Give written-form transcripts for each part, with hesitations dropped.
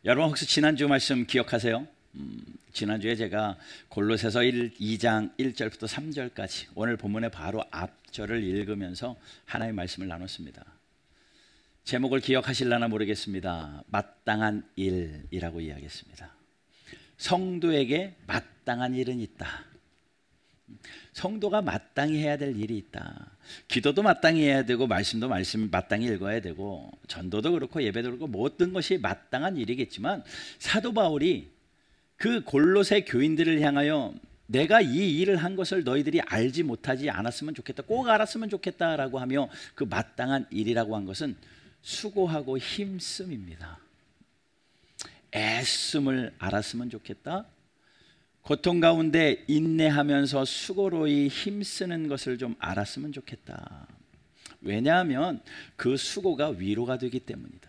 여러분 혹시 지난주 말씀 기억하세요? 지난주에 제가 골로새서 2장 1절부터 3절까지 오늘 본문의 바로 앞절을 읽으면서 하나님의 말씀을 나눴습니다. 제목을 기억하실려나 모르겠습니다. 마땅한 일이라고 이야기했습니다. 성도에게 마땅한 일은 있다. 성도가 마땅히 해야 될 일이 있다. 기도도 마땅히 해야 되고 말씀도 마땅히 읽어야 되고 전도도 그렇고 예배도 그렇고 모든 것이 마땅한 일이겠지만 사도 바울이 그 골로새 교인들을 향하여 내가 이 일을 한 것을 너희들이 알지 못하지 않았으면 좋겠다, 꼭 알았으면 좋겠다라고 하며 그 마땅한 일이라고 한 것은 수고하고 힘씀입니다. 애씀을 알았으면 좋겠다, 고통 가운데 인내하면서 수고로이 힘쓰는 것을 좀 알았으면 좋겠다. 왜냐하면 그 수고가 위로가 되기 때문이다.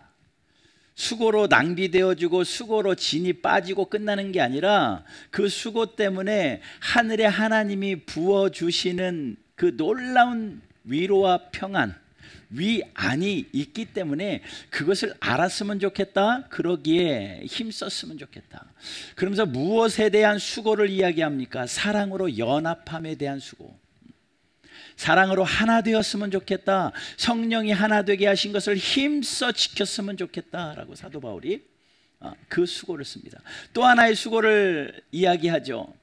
수고로 낭비되어지고 수고로 진이 빠지고 끝나는 게 아니라 그 수고 때문에 하늘의 하나님이 부어주시는 그 놀라운 위로와 평안, 위안이 있기 때문에 그것을 알았으면 좋겠다. 그러기에 힘썼으면 좋겠다. 그러면서 무엇에 대한 수고를 이야기합니까? 사랑으로 연합함에 대한 수고. 사랑으로 하나 되었으면 좋겠다. 성령이 하나 되게 하신 것을 힘써 지켰으면 좋겠다라고 사도 바울이 그 수고를 씁니다. 또 하나의 수고를 이야기하죠.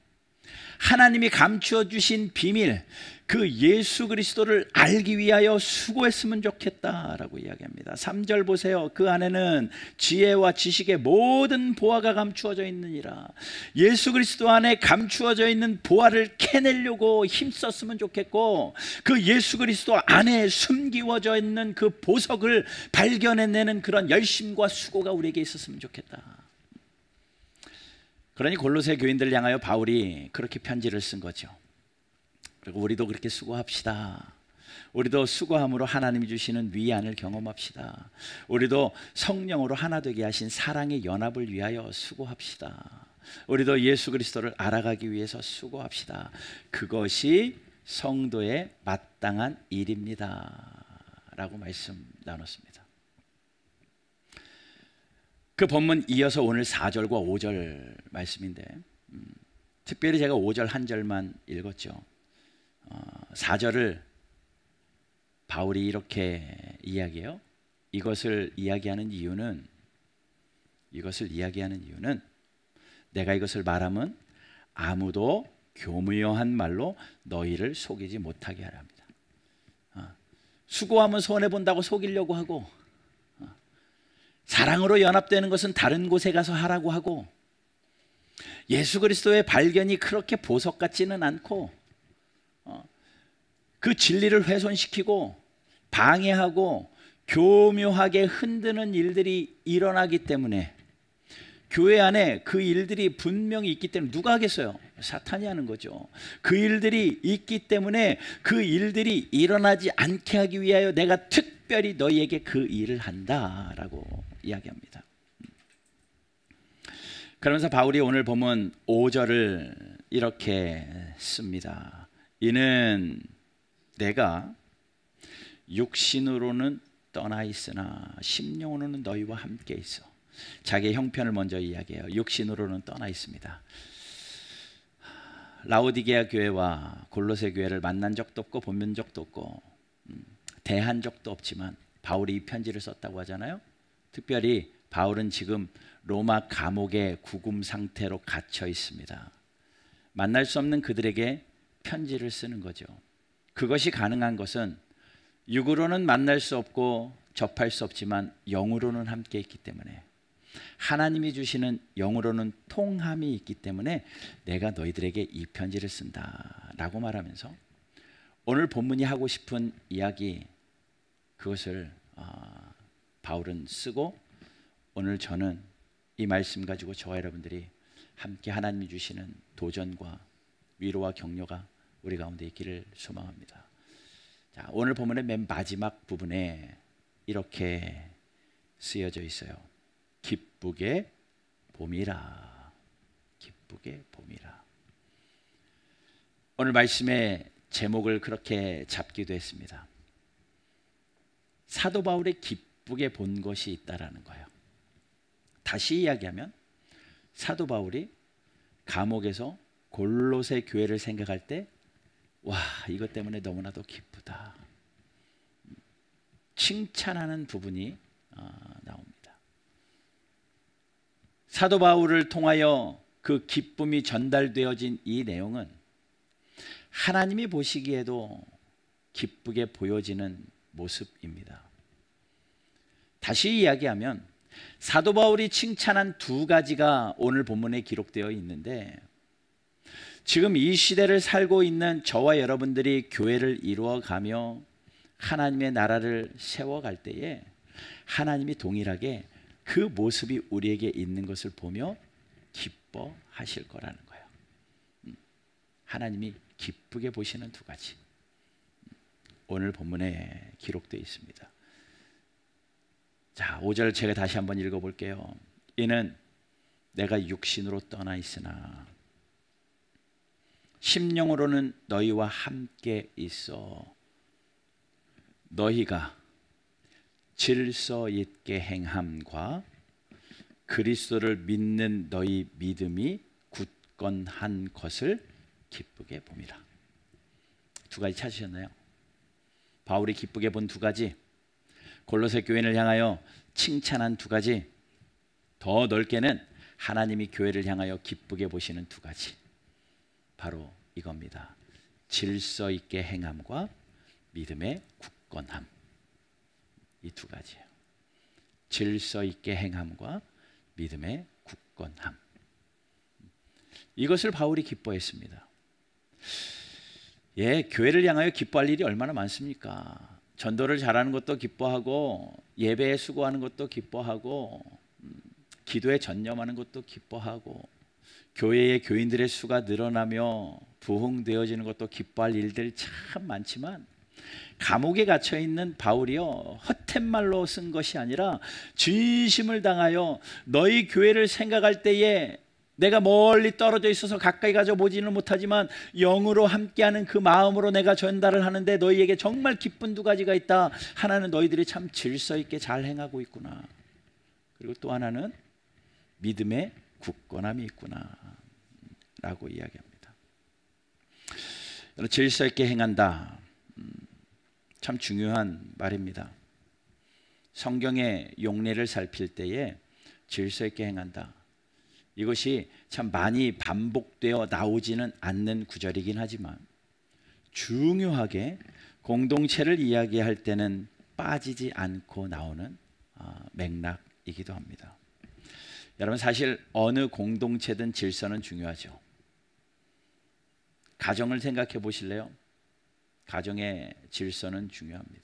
하나님이 감추어 주신 비밀, 그 예수 그리스도를 알기 위하여 수고했으면 좋겠다라고 이야기합니다. 3절 보세요. 그 안에는 지혜와 지식의 모든 보화가 감추어져 있느니라. 예수 그리스도 안에 감추어져 있는 보화를 캐내려고 힘썼으면 좋겠고, 그 예수 그리스도 안에 숨기워져 있는 그 보석을 발견해내는 그런 열심과 수고가 우리에게 있었으면 좋겠다. 그러니 골로새 교인들을 향하여 바울이 그렇게 편지를 쓴 거죠. 그리고 우리도 그렇게 수고합시다. 우리도 수고함으로 하나님이 주시는 위안을 경험합시다. 우리도 성령으로 하나 되게 하신 사랑의 연합을 위하여 수고합시다. 우리도 예수 그리스도를 알아가기 위해서 수고합시다. 그것이 성도의 마땅한 일입니다 라고 말씀 나눴습니다. 그 본문 이어서 오늘 4절과 5절 말씀인데 특별히 제가 5절 한 절만 읽었죠. 4절을 바울이 이렇게 이야기해요. 이것을 이야기하는 이유는 내가 이것을 말하면 아무도 교묘한 말로 너희를 속이지 못하게 하라 합니다. 수고하면 손해본다고 속이려고 하고, 사랑으로 연합되는 것은 다른 곳에 가서 하라고 하고, 예수 그리스도의 발견이 그렇게 보석 같지는 않고, 그 진리를 훼손시키고 방해하고 교묘하게 흔드는 일들이 일어나기 때문에, 교회 안에 그 일들이 분명히 있기 때문에, 누가 하겠어요? 사탄이 하는 거죠. 그 일들이 있기 때문에 그 일들이 일어나지 않게 하기 위하여 내가 특별히 너희에게 그 일을 한다라고 이야기합니다. 그러면서 바울이 오늘 보면 5절을 이렇게 씁니다. 이는 내가 육신으로는 떠나 있으나 심령으로는 너희와 함께 있어. 자기의 형편을 먼저 이야기해요. 육신으로는 떠나 있습니다. 라오디게아 교회와 골로새 교회를 만난 적도 없고 본면 적도 없고 대한 적도 없지만 바울이 이 편지를 썼다고 하잖아요. 특별히 바울은 지금 로마 감옥의 구금 상태로 갇혀 있습니다. 만날 수 없는 그들에게 편지를 쓰는 거죠. 그것이 가능한 것은 육으로는 만날 수 없고 접할 수 없지만 영으로는 함께 있기 때문에, 하나님이 주시는 영으로는 통함이 있기 때문에 내가 너희들에게 이 편지를 쓴다 라고 말하면서 오늘 본문이 하고 싶은 이야기, 그것을 바울은 쓰고, 오늘 저는 이 말씀 가지고 저와 여러분들이 함께 하나님이 주시는 도전과 위로와 격려가 우리 가운데 있기를 소망합니다. 자, 오늘 본문의 맨 마지막 부분에 이렇게 쓰여져 있어요. 기쁘게 봄이라. 기쁘게 봄이라. 오늘 말씀의 제목을 그렇게 잡기도 했습니다. 사도 바울이 기쁘게 본 것이 있다라는 거예요. 다시 이야기하면 사도 바울이 감옥에서 골로새 교회를 생각할 때 와, 이것 때문에 너무나도 기쁘다. 칭찬하는 부분이 나옵니다. 사도 바울을 통하여 그 기쁨이 전달되어진 이 내용은 하나님이 보시기에도 기쁘게 보여지는 모습입니다. 다시 이야기하면 사도 바울이 칭찬한 두 가지가 오늘 본문에 기록되어 있는데, 지금 이 시대를 살고 있는 저와 여러분들이 교회를 이루어가며 하나님의 나라를 세워갈 때에 하나님이 동일하게 그 모습이 우리에게 있는 것을 보며 기뻐하실 거라는 거예요. 하나님이 기쁘게 보시는 두 가지, 오늘 본문에 기록되어 있습니다. 자, 5절 제가 다시 한번 읽어볼게요. 이는 내가 육신으로 떠나 있으나 심령으로는 너희와 함께 있어 너희가 질서 있게 행함과 그리스도를 믿는 너희 믿음이 굳건한 것을 기쁘게 봄이라. 두 가지 찾으셨나요? 바울이 기쁘게 본 두 가지, 골로새 교인을 향하여 칭찬한 두 가지, 더 넓게는 하나님이 교회를 향하여 기쁘게 보시는 두 가지, 바로 이겁니다. 질서 있게 행함과 믿음의 굳건함. 이 두 가지예요. 질서 있게 행함과 믿음의 굳건함. 이것을 바울이 기뻐했습니다. 예, 교회를 향하여 기뻐할 일이 얼마나 많습니까? 전도를 잘하는 것도 기뻐하고, 예배에 수고하는 것도 기뻐하고, 기도에 전념하는 것도 기뻐하고, 교회의 교인들의 수가 늘어나며 부흥되어지는 것도 기뻐할 일들 참 많지만, 감옥에 갇혀 있는 바울이요, 헛된 말로 쓴 것이 아니라 진심을 당하여 너희 교회를 생각할 때에 내가 멀리 떨어져 있어서 가까이 가져 보지는 못하지만 영으로 함께하는 그 마음으로 내가 전달을 하는데 너희에게 정말 기쁜 두 가지가 있다. 하나는 너희들이 참 질서 있게 잘 행하고 있구나. 그리고 또 하나는 믿음의 굳건함이 있구나 라고 이야기합니다. 질서 있게 행한다, 참 중요한 말입니다. 성경의 용례를 살필 때에 질서 있게 행한다, 이것이 참 많이 반복되어 나오지는 않는 구절이긴 하지만 중요하게 공동체를 이야기할 때는 빠지지 않고 나오는 맥락이기도 합니다. 여러분, 사실 어느 공동체든 질서는 중요하죠. 가정을 생각해 보실래요? 가정의 질서는 중요합니다.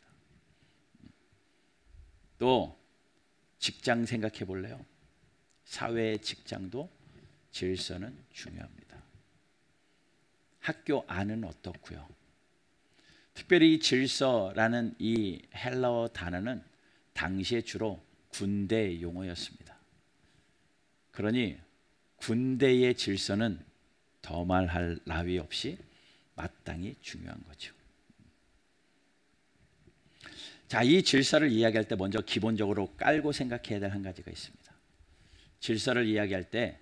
또 직장 생각해 볼래요? 사회의 직장도 질서는 중요합니다. 학교 안은 어떻고요? 특별히 질서라는 이 헬라어 단어는 당시에 주로 군대 용어였습니다. 그러니 군대의 질서는 더 말할 나위 없이 마땅히 중요한 거죠. 자, 이 질서를 이야기할 때 먼저 기본적으로 깔고 생각해야 될 한 가지가 있습니다. 질서를 이야기할 때,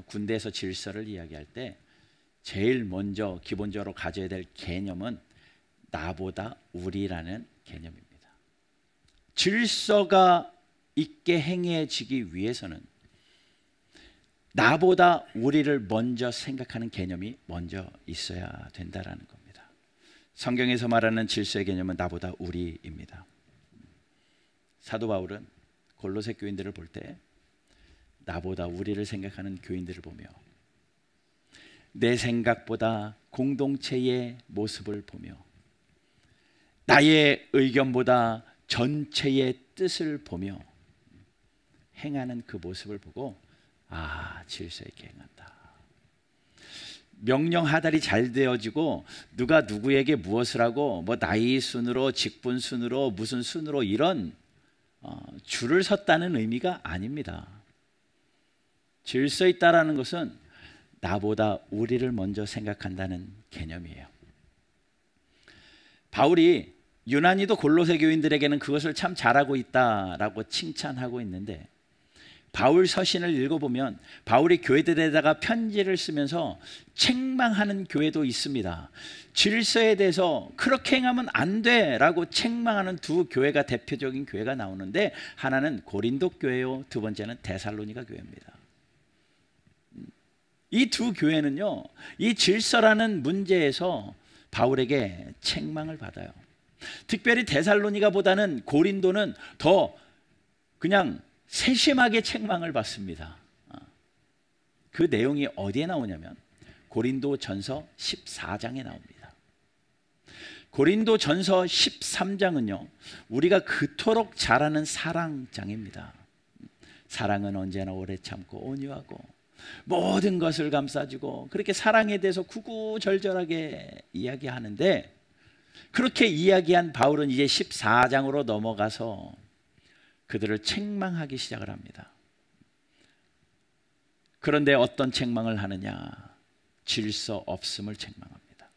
군대에서 질서를 이야기할 때 제일 먼저 기본적으로 가져야 될 개념은 나보다 우리라는 개념입니다. 질서가 있게 행해지기 위해서는 나보다 우리를 먼저 생각하는 개념이 먼저 있어야 된다는 겁니다. 성경에서 말하는 질서의 개념은 나보다 우리입니다. 사도 바울은 골로새 교인들을 볼 때 나보다 우리를 생각하는 교인들을 보며 내 생각보다 공동체의 모습을 보며 나의 의견보다 전체의 뜻을 보며 행하는 그 모습을 보고 질서 있게 행한다. 명령 하달이 잘 되어지고 누가 누구에게 무엇을 하고 뭐 나이 순으로 직분 순으로 무슨 순으로 이런 줄을 섰다는 의미가 아닙니다. 질서 있다라는 것은 나보다 우리를 먼저 생각한다는 개념이에요. 바울이 유난히도 골로새 교인들에게는 그것을 참 잘하고 있다라고 칭찬하고 있는데, 바울 서신을 읽어보면 바울이 교회들에다가 편지를 쓰면서 책망하는 교회도 있습니다. 질서에 대해서 그렇게 행하면 안 돼라고 책망하는 두 교회가 대표적인 교회가 나오는데, 하나는 고린도 교회요, 두 번째는 데살로니가 교회입니다. 이 두 교회는요, 이 질서라는 문제에서 바울에게 책망을 받아요. 특별히 데살로니가보다는 고린도는 더 그냥 세심하게 책망을 받습니다. 그 내용이 어디에 나오냐면 고린도 전서 14장에 나옵니다. 고린도 전서 13장은요, 우리가 그토록 잘 아는 사랑장입니다. 사랑은 언제나 오래 참고 온유하고 모든 것을 감싸주고, 그렇게 사랑에 대해서 구구절절하게 이야기하는데, 그렇게 이야기한 바울은 이제 14장으로 넘어가서 그들을 책망하기 시작을 합니다. 그런데 어떤 책망을 하느냐? 질서 없음을 책망합니다.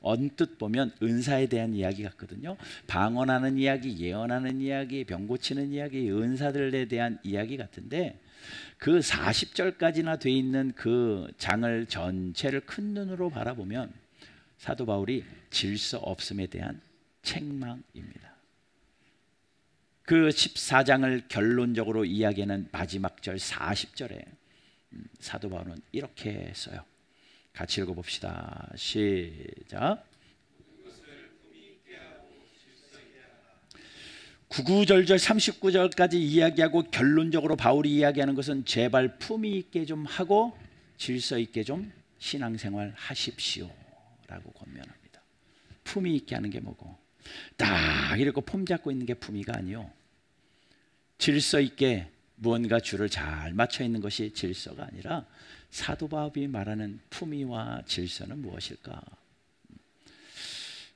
언뜻 보면 은사에 대한 이야기 같거든요. 방언하는 이야기, 예언하는 이야기, 병 고치는 이야기, 은사들에 대한 이야기 같은데, 그 40절까지나 돼 있는 그 장을 전체를 큰 눈으로 바라보면 사도 바울이 질서 없음에 대한 책망입니다. 그 14장을 결론적으로 이야기하는 마지막 절 40절에 사도 바울은 이렇게 써요. 같이 읽어봅시다. 시작. 구구절절 39절까지 이야기하고 결론적으로 바울이 이야기하는 것은 제발 품위 있게 좀 하고 질서 있게 좀 신앙생활 하십시오 라고 권면합니다. 품위 있게 하는 게 뭐고, 딱 이렇게 폼 잡고 있는 게 품위가 아니요, 질서 있게 무언가 줄을 잘 맞춰 있는 것이 질서가 아니라, 사도 바울이 말하는 품위와 질서는 무엇일까?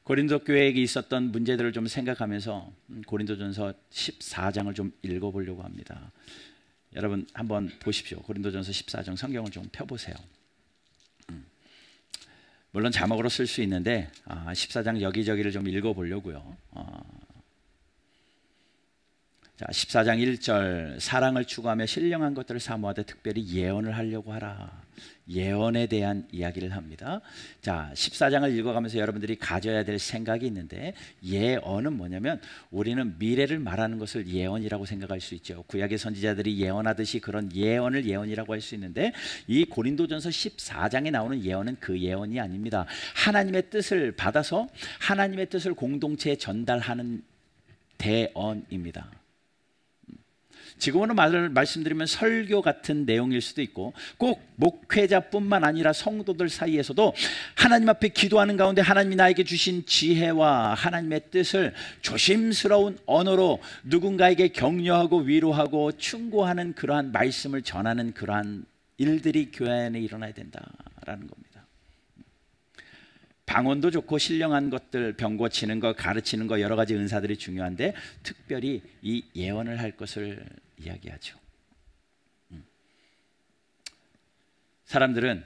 고린도 교회에게 있었던 문제들을 좀 생각하면서 고린도전서 14장을 좀 읽어보려고 합니다. 여러분 한번 보십시오. 고린도전서 14장 성경을 좀 펴보세요. 물론 자막으로 쓸 수 있는데 14장 여기저기를 좀 읽어보려고요. 자, 14장 1절, 사랑을 추구하며 신령한 것들을 사모하되 특별히 예언을 하려고 하라. 예언에 대한 이야기를 합니다. 자, 14장을 읽어가면서 여러분들이 가져야 될 생각이 있는데, 예언은 뭐냐면 우리는 미래를 말하는 것을 예언이라고 생각할 수 있죠. 구약의 선지자들이 예언하듯이 그런 예언을 예언이라고 할 수 있는데, 이 고린도전서 14장에 나오는 예언은 그 예언이 아닙니다. 하나님의 뜻을 받아서 하나님의 뜻을 공동체에 전달하는 대언입니다. 지금으로 말씀드리면 설교 같은 내용일 수도 있고, 꼭 목회자뿐만 아니라 성도들 사이에서도 하나님 앞에 기도하는 가운데 하나님이 나에게 주신 지혜와 하나님의 뜻을 조심스러운 언어로 누군가에게 격려하고 위로하고 충고하는 그러한 말씀을 전하는 그러한 일들이 교회 안에 일어나야 된다라는 겁니다. 방언도 좋고 신령한 것들, 병 고치는 거, 가르치는 거, 여러 가지 은사들이 중요한데 특별히 이 예언을 할 것을 이야기하죠. 사람들은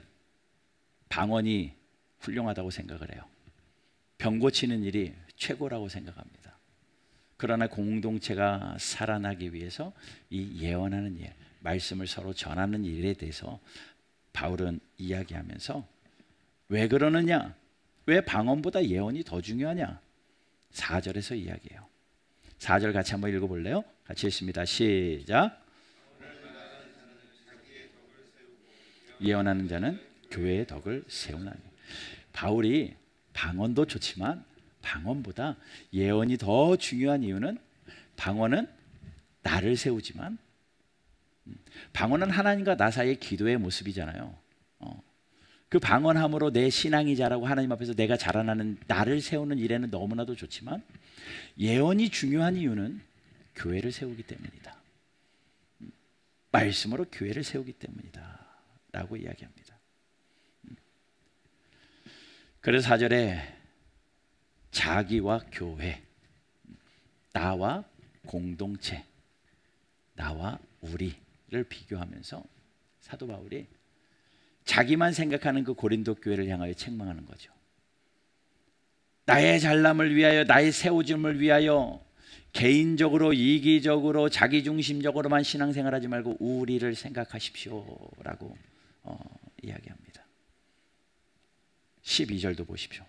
방언이 훌륭하다고 생각을 해요. 병 고치는 일이 최고라고 생각합니다. 그러나 공동체가 살아나기 위해서 이 예언하는 일, 말씀을 서로 전하는 일에 대해서 바울은 이야기하면서 왜 그러느냐? 왜 방언보다 예언이 더 중요하냐? 4절에서 이야기해요. 4절 같이 한번 읽어볼래요? 같이 읽습니다. 시작. 예언하는 자는 교회의 덕을 세우나니. 바울이 방언도 좋지만 방언보다 예언이 더 중요한 이유는, 방언은 나를 세우지만 방언은 하나님과 나 사이의 기도의 모습이잖아요. 그 방언함으로 내 신앙이 자라고 하나님 앞에서 내가 자라나는, 나를 세우는 일에는 너무나도 좋지만, 예언이 중요한 이유는 교회를 세우기 때문이다. 말씀으로 교회를 세우기 때문이다 라고 이야기합니다. 그래서 4절에 자기와 교회, 나와 공동체, 나와 우리를 비교하면서 사도 바울이 자기만 생각하는 그 고린도 교회를 향하여 책망하는 거죠. 나의 잘남을 위하여, 나의 세워짐을 위하여 개인적으로 이기적으로 자기중심적으로만 신앙생활하지 말고 우리를 생각하십시오라고 이야기합니다. 12절도 보십시오.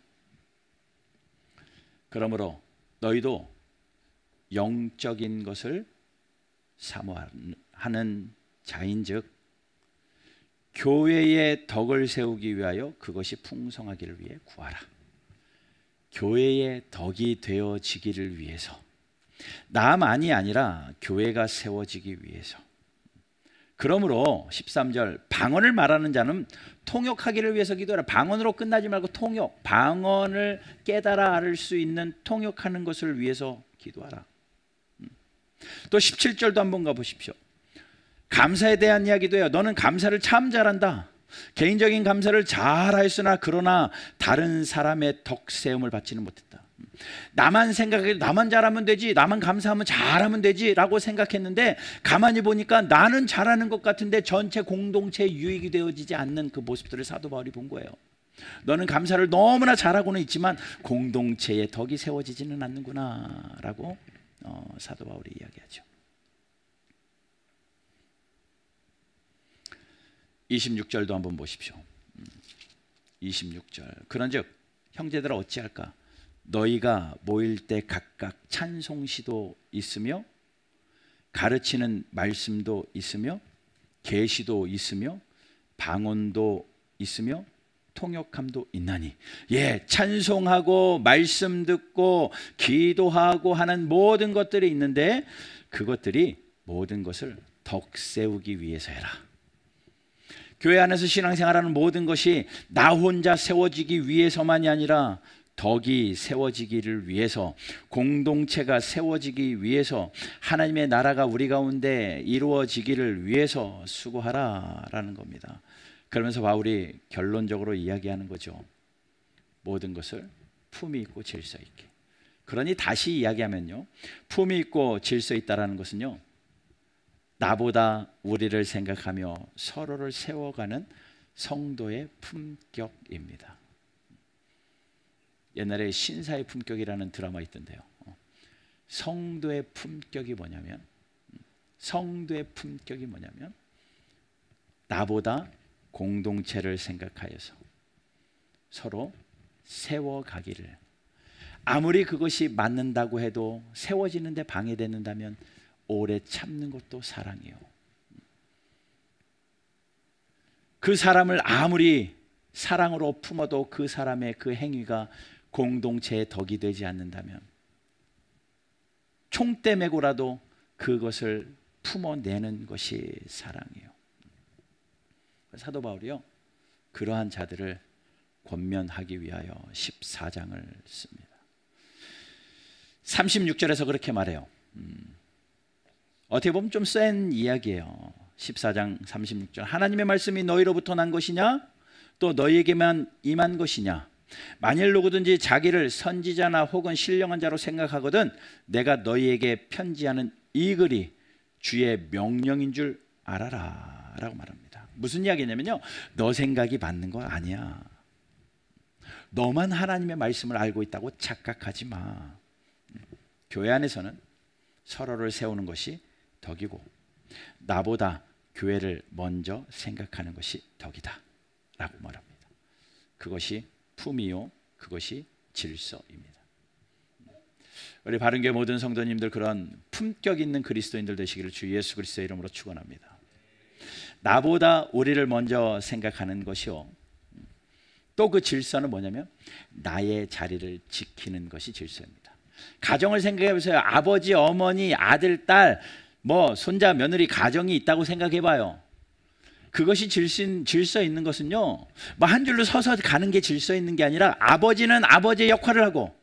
그러므로 너희도 영적인 것을 사모하는 자인즉 교회의 덕을 세우기 위하여 그것이 풍성하기를 위해 구하라. 교회의 덕이 되어지기를 위해서, 나만이 아니라 교회가 세워지기 위해서. 그러므로 13절, 방언을 말하는 자는 통역하기를 위해서 기도하라. 방언으로 끝나지 말고 통역, 방언을 깨달아 알 수 있는 통역하는 것을 위해서 기도하라. 또 17절도 한번 가보십시오. 감사에 대한 이야기도 해요. 너는 감사를 참 잘한다. 개인적인 감사를 잘하였으나 그러나 다른 사람의 덕세움을 받지는 못했다. 나만 생각해, 나만 잘하면 되지, 나만 감사하면 잘하면 되지 라고 생각했는데 가만히 보니까 나는 잘하는 것 같은데 전체 공동체에 유익이 되어지지 않는 그 모습들을 사도 바울이 본 거예요. 너는 감사를 너무나 잘하고는 있지만 공동체에 덕이 세워지지는 않는구나 라고 사도 바울이 이야기하죠. 26절도 한번 보십시오. 26절, 그런즉 형제들아 어찌할까? 너희가 모일 때 각각 찬송시도 있으며 가르치는 말씀도 있으며 계시도 있으며 방언도 있으며 통역함도 있나니. 예, 찬송하고 말씀 듣고 기도하고 하는 모든 것들이 있는데 그것들이 모든 것을 덕 세우기 위해서 해라. 교회 안에서 신앙생활하는 모든 것이 나 혼자 세워지기 위해서만이 아니라 덕이 세워지기를 위해서, 공동체가 세워지기 위해서, 하나님의 나라가 우리 가운데 이루어지기를 위해서 수고하라라는 겁니다. 그러면서 바울이 결론적으로 이야기하는 거죠. 모든 것을 품위 있고 질서 있게. 그러니 다시 이야기하면요, 품위 있고 질서 있다라는 것은요, 나보다 우리를 생각하며 서로를 세워가는 성도의 품격입니다. 옛날에 신사의 품격이라는 드라마 있던데요. 성도의 품격이 뭐냐면, 나보다 공동체를 생각하여서 서로 세워가기를, 아무리 그것이 맞는다고 해도 세워지는데 방해되는다면 오래 참는 것도 사랑이요. 그 사람을 아무리 사랑으로 품어도 그 사람의 그 행위가 공동체의 덕이 되지 않는다면 총대 메고라도 그것을 품어내는 것이 사랑이에요. 사도 바울이요, 그러한 자들을 권면하기 위하여 14장을 씁니다. 36절에서 그렇게 말해요. 어떻게 보면 좀 센 이야기예요. 14장 36절, 하나님의 말씀이 너희로부터 난 것이냐 또 너희에게만 임한 것이냐. 만일 누구든지 자기를 선지자나 혹은 신령한 자로 생각하거든 내가 너희에게 편지하는 이 글이 주의 명령인 줄 알아라 라고 말합니다. 무슨 이야기냐면요, 너 생각이 맞는 거 아니야. 너만 하나님의 말씀을 알고 있다고 착각하지 마. 교회 안에서는 서로를 세우는 것이 덕이고 나보다 교회를 먼저 생각하는 것이 덕이다 라고 말합니다. 그것이 품이요, 그것이 질서입니다. 우리 바른교회 모든 성도님들 그런 품격 있는 그리스도인들 되시기를 주 예수 그리스도의 이름으로 축원합니다. 나보다 우리를 먼저 생각하는 것이요, 또 그 질서는 뭐냐면 나의 자리를 지키는 것이 질서입니다. 가정을 생각해 보세요. 아버지, 어머니, 아들, 딸, 손자, 며느리 가정이 있다고 생각해 봐요. 그것이 질서 있는 것은요, 한 줄로 서서 가는 게 질서 있는 게 아니라 아버지는 아버지의 역할을 하고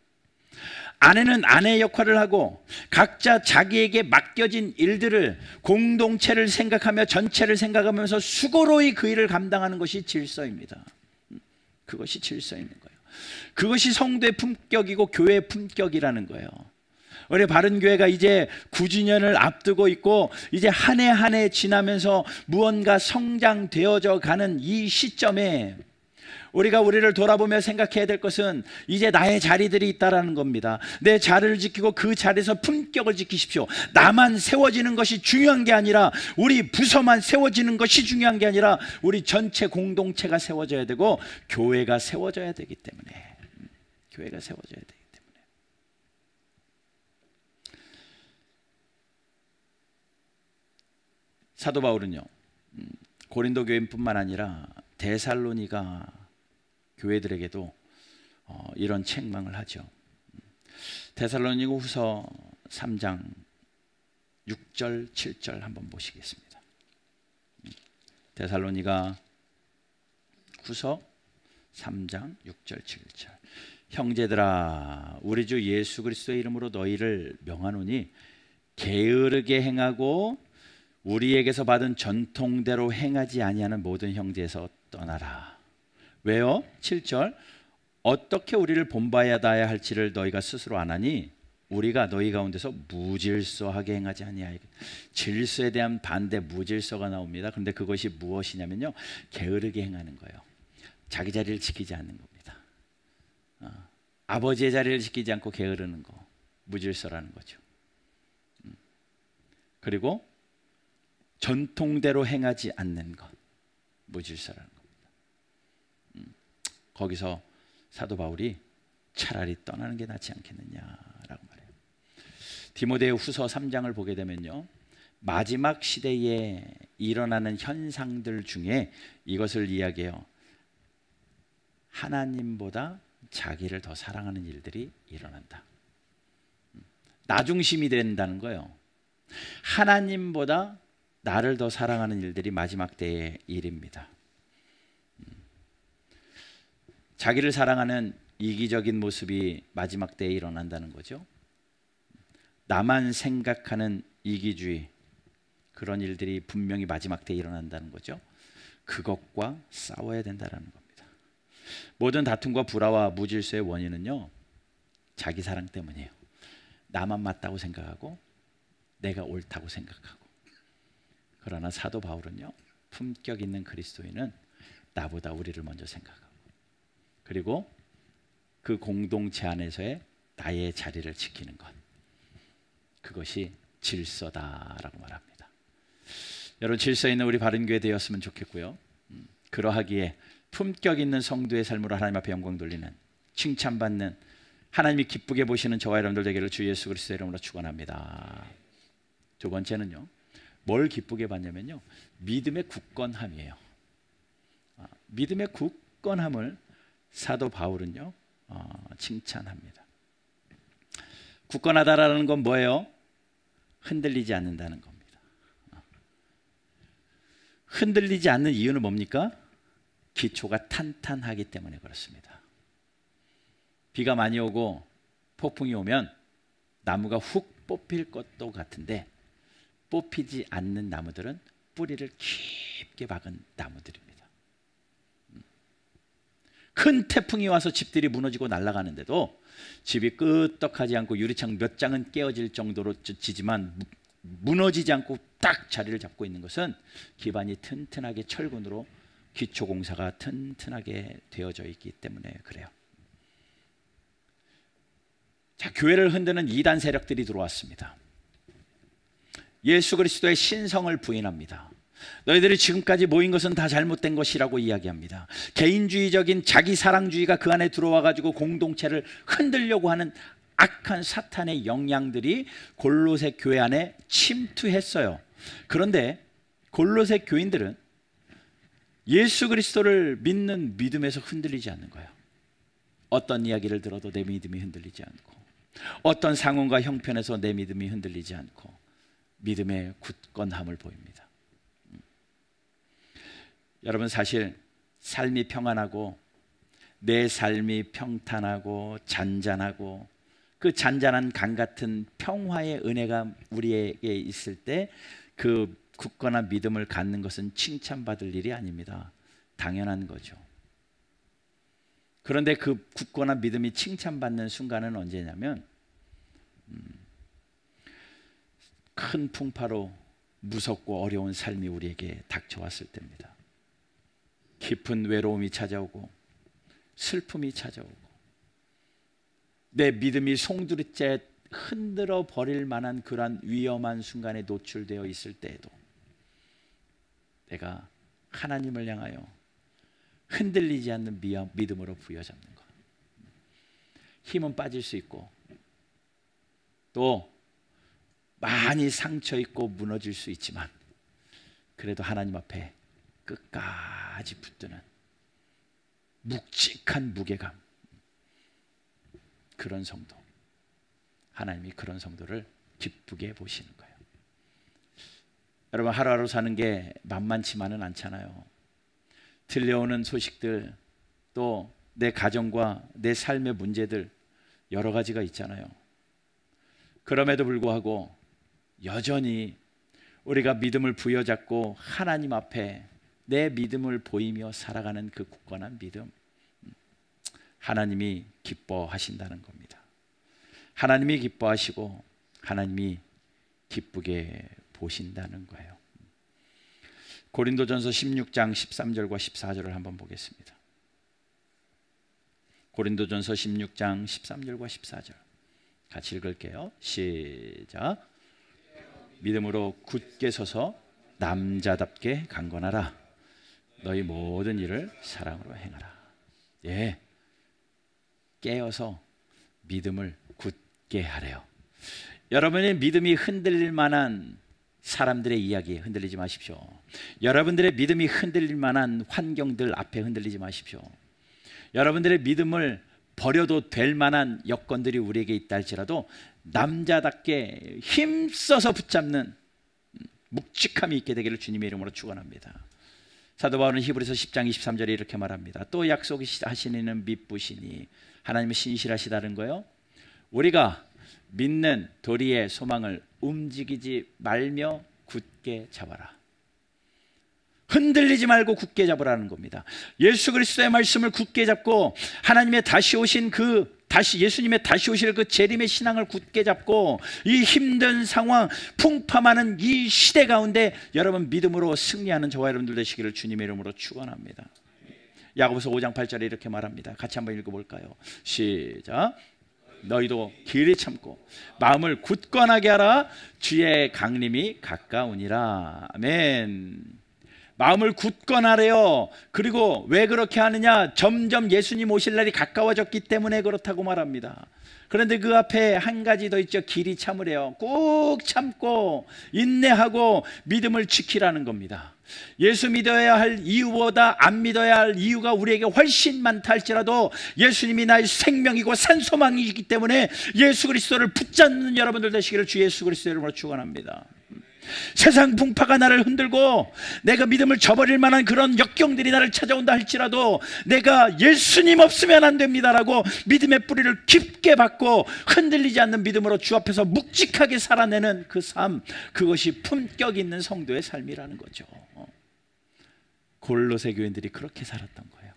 아내는 아내의 역할을 하고 각자 자기에게 맡겨진 일들을, 공동체를 생각하며 전체를 생각하면서 수고로이 그 일을 감당하는 것이 질서입니다. 그것이 질서 있는 거예요. 그것이 성도의 품격이고 교회의 품격이라는 거예요. 우리 바른교회가 이제 9주년을 앞두고 있고 이제 한 해 한 해 지나면서 무언가 성장되어져 가는 이 시점에 우리가 우리를 돌아보며 생각해야 될 것은 이제 나의 자리들이 있다라는 겁니다. 내 자리를 지키고 그 자리에서 품격을 지키십시오. 나만 세워지는 것이 중요한 게 아니라, 우리 부서만 세워지는 것이 중요한 게 아니라 우리 전체 공동체가 세워져야 되고 교회가 세워져야 되기 때문에, 교회가 세워져야 되기 때문에. 사도 바울은요, 고린도 교인뿐만 아니라 데살로니가 교회들에게도 이런 책망을 하죠. 데살로니가 후서 3장 6절 7절 한번 보시겠습니다. 데살로니가 후서 3장 6절 7절. 형제들아, 우리 주 예수 그리스도의 이름으로 너희를 명하노니 게으르게 행하고 우리에게서 받은 전통대로 행하지 아니하는 모든 형제에서 떠나라. 왜요? 7절. 어떻게 우리를 본받아야 할지를 너희가 스스로 아나니 우리가 너희 가운데서 무질서하게 행하지 아니하여. 질서에 대한 반대, 무질서가 나옵니다. 그런데 그것이 무엇이냐면요, 게으르게 행하는 거예요. 자기 자리를 지키지 않는 겁니다. 아버지의 자리를 지키지 않고 게으르는 거, 무질서라는 거죠. 그리고 전통대로 행하지 않는 것, 무질서라는 겁니다. 거기서 사도 바울이 차라리 떠나는 게 낫지 않겠느냐라고 말해요. 디모데 후서 3장을 보게 되면요, 마지막 시대에 일어나는 현상들 중에 이것을 이야기해요. 하나님보다 자기를 더 사랑하는 일들이 일어난다. 나 중심이 된다는 거예요. 하나님보다 나를 더 사랑하는 일들이 마지막 때의 일입니다. 자기를 사랑하는 이기적인 모습이 마지막 때에 일어난다는 거죠. 나만 생각하는 이기주의, 그런 일들이 분명히 마지막 때에 일어난다는 거죠. 그것과 싸워야 된다는 겁니다. 모든 다툼과 불화와 무질서의 원인은요, 자기 사랑 때문이에요. 나만 맞다고 생각하고 내가 옳다고 생각하고. 그러나 사도 바울은요, 품격 있는 그리스도인은 나보다 우리를 먼저 생각하고, 그리고 그 공동체 안에서의 나의 자리를 지키는 것, 그것이 질서다라고 말합니다. 여러분, 질서 있는 우리 바른교회 되었으면 좋겠고요, 그러하기에 품격 있는 성도의 삶으로 하나님 앞에 영광 돌리는, 칭찬받는, 하나님이 기쁘게 보시는 저와 여러분들 되기를 주 예수 그리스도의 이름으로 축원합니다. 두 번째는요, 뭘 기쁘게 받냐면요, 믿음의 굳건함이에요. 믿음의 굳건함을 사도 바울은요, 칭찬합니다. 굳건하다라는 건 뭐예요? 흔들리지 않는다는 겁니다. 흔들리지 않는 이유는 뭡니까? 기초가 탄탄하기 때문에 그렇습니다. 비가 많이 오고 폭풍이 오면 나무가 훅 뽑힐 것도 같은데, 뽑히지 않는 나무들은 뿌리를 깊게 박은 나무들입니다. 큰 태풍이 와서 집들이 무너지고 날아가는데도 집이 끄떡하지 않고 유리창 몇 장은 깨어질 정도로 지지만 무너지지 않고 딱 자리를 잡고 있는 것은 기반이 튼튼하게 철근으로 기초공사가 튼튼하게 되어져 있기 때문에 그래요. 자, 교회를 흔드는 이단 세력들이 들어왔습니다. 예수 그리스도의 신성을 부인합니다. 너희들이 지금까지 모인 것은 다 잘못된 것이라고 이야기합니다. 개인주의적인 자기사랑주의가 그 안에 들어와 가지고 공동체를 흔들려고 하는 악한 사탄의 영향들이 골로새 교회 안에 침투했어요. 그런데 골로새 교인들은 예수 그리스도를 믿는 믿음에서 흔들리지 않는 거예요. 어떤 이야기를 들어도 내 믿음이 흔들리지 않고, 어떤 상황과 형편에서 내 믿음이 흔들리지 않고 믿음의 굳건함을 보입니다. 여러분, 사실 삶이 평안하고 내 삶이 평탄하고 잔잔하고 그 잔잔한 강 같은 평화의 은혜가 우리에게 있을 때 그 굳건한 믿음을 갖는 것은 칭찬받을 일이 아닙니다. 당연한 거죠. 그런데 그 굳건한 믿음이 칭찬받는 순간은 언제냐면, 큰 풍파로 무섭고 어려운 삶이 우리에게 닥쳐왔을 때입니다. 깊은 외로움이 찾아오고 슬픔이 찾아오고 내 믿음이 송두리째 흔들어 버릴 만한 그러한 위험한 순간에 노출되어 있을 때에도 내가 하나님을 향하여 흔들리지 않는 믿음으로 부여잡는 것. 힘은 빠질 수 있고 또 많이 상처 있고 무너질 수 있지만 그래도 하나님 앞에 끝까지 붙드는 묵직한 무게감, 그런 성도, 하나님이 그런 성도를 기쁘게 보시는 거예요. 여러분, 하루하루 사는 게 만만치만은 않잖아요. 들려오는 소식들, 또 내 가정과 내 삶의 문제들 여러 가지가 있잖아요. 그럼에도 불구하고 여전히 우리가 믿음을 부여잡고 하나님 앞에 내 믿음을 보이며 살아가는 그 굳건한 믿음, 하나님이 기뻐하신다는 겁니다. 하나님이 기뻐하시고 하나님이 기쁘게 보신다는 거예요. 고린도전서 16장 13절과 14절을 한번 보겠습니다. 고린도전서 16장 13절과 14절 같이 읽을게요. 시작. 믿음으로 굳게 서서 남자답게 강건하라. 너희 모든 일을 사랑으로 행하라. 예, 깨어서 믿음을 굳게 하래요. 여러분의 믿음이 흔들릴 만한 사람들의 이야기에 흔들리지 마십시오. 여러분들의 믿음이 흔들릴 만한 환경들 앞에 흔들리지 마십시오. 여러분들의 믿음을 버려도 될 만한 여건들이 우리에게 있다 할지라도 남자답게 힘써서 붙잡는 묵직함이 있게 되기를 주님의 이름으로 축원합니다. 사도 바울은 히브리서 10장 23절에 이렇게 말합니다. 또 약속하시는 이는 미쁘시니, 하나님은 신실하시다는 거예요. 우리가 믿는 도리의 소망을 움직이지 말며 굳게 잡아라. 흔들리지 말고 굳게 잡으라는 겁니다. 예수 그리스도의 말씀을 굳게 잡고 하나님의 다시 오신 예수님의 다시 오실 그 재림의 신앙을 굳게 잡고 이 힘든 상황, 풍파많은 이 시대 가운데 여러분 믿음으로 승리하는 저와 여러분들 되시기를 주님의 이름으로 축원합니다. 야고보서 5장 8절에 이렇게 말합니다. 같이 한번 읽어볼까요? 시작. 너희도 길이 참고 마음을 굳건하게 하라. 주의 강림이 가까우니라. 아멘. 마음을 굳건하래요. 그리고 왜 그렇게 하느냐? 점점 예수님 오실 날이 가까워졌기 때문에 그렇다고 말합니다. 그런데 그 앞에 한 가지 더 있죠. 길이 참으래요. 꼭 참고 인내하고 믿음을 지키라는 겁니다. 예수 믿어야 할 이유보다 안 믿어야 할 이유가 우리에게 훨씬 많다 할지라도 예수님이 나의 생명이고 산소망이기 때문에 예수 그리스도를 붙잡는 여러분들 되시기를 주 예수 그리스도의 이름으로 축원합니다. 세상 풍파가 나를 흔들고 내가 믿음을 저버릴 만한 그런 역경들이 나를 찾아온다 할지라도 내가 예수님 없으면 안 됩니다라고 믿음의 뿌리를 깊게 받고 흔들리지 않는 믿음으로 주 앞에서 묵직하게 살아내는 그 삶, 그것이 품격 있는 성도의 삶이라는 거죠. 골로새 교인들이 그렇게 살았던 거예요.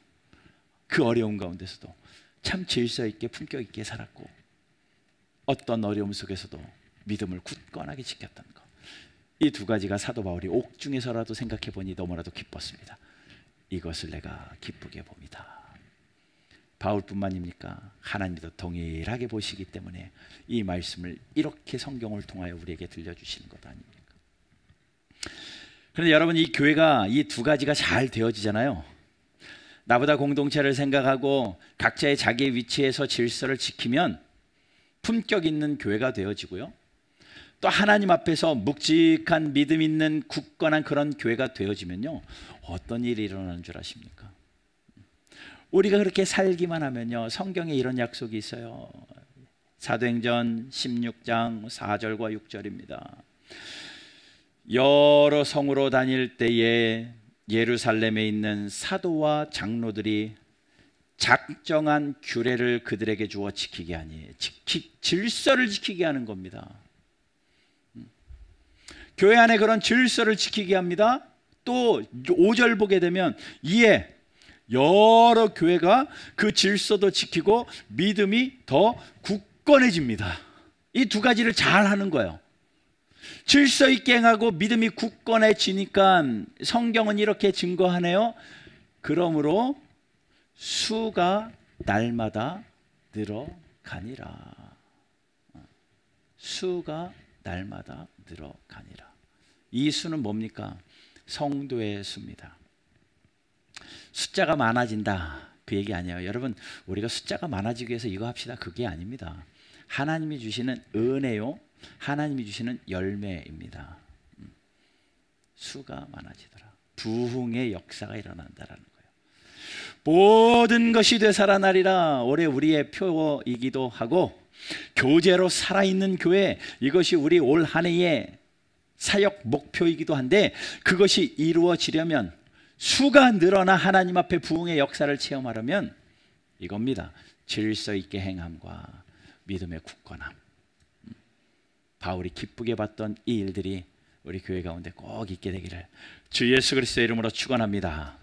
그 어려운 가운데서도 참 질서 있게 품격 있게 살았고 어떤 어려움 속에서도 믿음을 굳건하게 지켰던 것. 이 두 가지가 사도 바울이 옥중에서라도 생각해 보니 너무나도 기뻤습니다. 이것을 내가 기쁘게 봅니다. 바울뿐만입니까? 하나님도 동일하게 보시기 때문에 이 말씀을 이렇게 성경을 통하여 우리에게 들려주시는 것 아닙니까? 그런데 여러분, 이 교회가 이 두 가지가 잘 되어지잖아요. 나보다 공동체를 생각하고 각자의 자기의 위치에서 질서를 지키면 품격 있는 교회가 되어지고요. 또 하나님 앞에서 묵직한 믿음 있는 굳건한 그런 교회가 되어지면요, 어떤 일이 일어나는 줄 아십니까? 우리가 그렇게 살기만 하면요, 성경에 이런 약속이 있어요. 사도행전 16장 4절과 6절입니다. 여러 성으로 다닐 때에 예루살렘에 있는 사도와 장로들이 작정한 규례를 그들에게 주어 지키게 하니, 질서를 지키게 하는 겁니다. 교회 안에 그런 질서를 지키게 합니다. 또 5절 보게 되면 이에 여러 교회가 그 질서도 지키고 믿음이 더 굳건해집니다. 이 두 가지를 잘 하는 거예요. 질서 있게 행하고 믿음이 굳건해지니까 성경은 이렇게 증거하네요. 그러므로 수가 날마다 늘어가니라. 수가 날마다 늘어가니라. 이 수는 뭡니까? 성도의 수입니다. 숫자가 많아진다, 그 얘기 아니에요. 여러분, 우리가 숫자가 많아지기 위해서 이거 합시다, 그게 아닙니다. 하나님이 주시는 은혜요, 하나님이 주시는 열매입니다. 수가 많아지더라. 부흥의 역사가 일어난다라는 거예요. 모든 것이 되살아나리라. 올해 우리의 표이기도 하고 교제로 살아있는 교회, 이것이 우리 올 한 해의 사역 목표이기도 한데, 그것이 이루어지려면, 수가 늘어나 하나님 앞에 부흥의 역사를 체험하려면 이겁니다. 질서 있게 행함과 믿음의 굳건함. 바울이 기쁘게 봤던 이 일들이 우리 교회 가운데 꼭 있게 되기를 주 예수 그리스도의 이름으로 축원합니다.